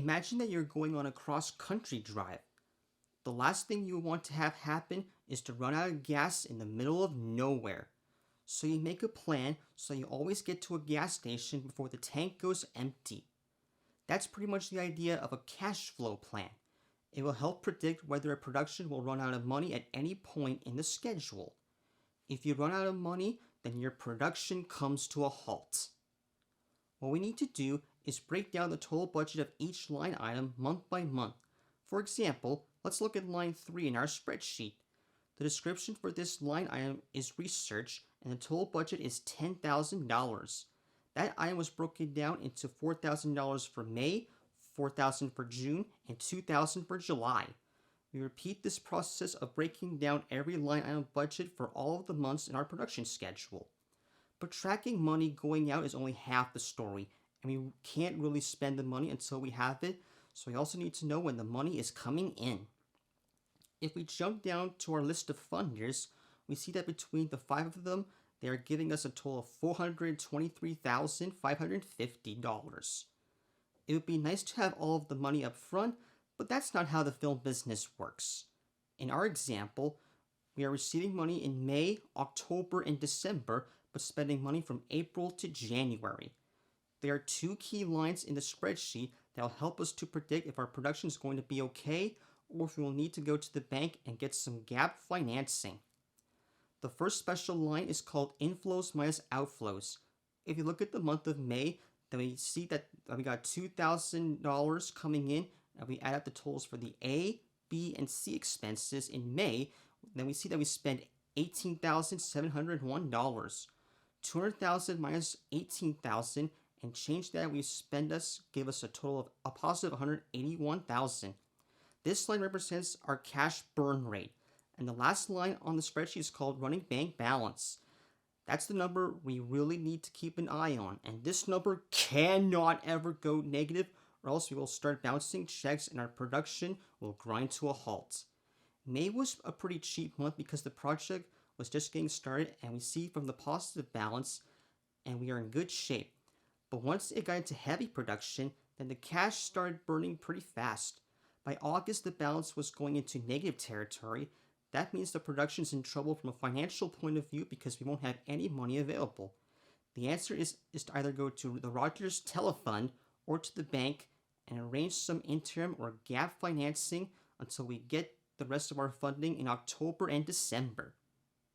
Imagine that you're going on a cross-country drive. The last thing you want to have happen is to run out of gas in the middle of nowhere. So you make a plan so you always get to a gas station before the tank goes empty. That's pretty much the idea of a cash flow plan. It will help predict whether a production will run out of money at any point in the schedule. If you run out of money, then your production comes to a halt. What we need to do is break down the total budget of each line item month by month. For example, let's look at line 3 in our spreadsheet. The description for this line item is research, and the total budget is $10,000. That item was broken down into $4,000 for May, $4,000 for June, and $2,000 for July. We repeat this process of breaking down every line item budget for all of the months in our production schedule. But tracking money going out is only half the story, and we can't really spend the money until we have it, so we also need to know when the money is coming in. If we jump down to our list of funders, we see that between the 5 of them, they are giving us a total of $423,550. It would be nice to have all of the money up front, but that's not how the film business works. In our example, we are receiving money in May, October, and December, but spending money from April to January. There are 2 key lines in the spreadsheet that will help us to predict if our production is going to be okay or if we will need to go to the bank and get some gap financing. The first special line is called inflows minus outflows. If you look at the month of May, then we see that we got $2,000 coming in, and we add up the totals for the A, B, and C expenses in May, then we see that we spend $18,701. $200,000 minus $18,000 and change that we spend give us a total of a positive $181,000. This line represents our cash burn rate. And the last line on the spreadsheet is called running bank balance. That's the number we really need to keep an eye on. And this number cannot ever go negative, or else we will start bouncing checks and our production will grind to a halt. May was a pretty cheap month because the project was just getting started, and we see from the positive balance, and we are in good shape. But once it got into heavy production, then the cash started burning pretty fast. By August, the balance was going into negative territory. That means the production's in trouble from a financial point of view because we won't have any money available. The answer is to either go to the Rogers Telefund or to the bank and arrange some interim or gap financing until we get the rest of our funding in October and December.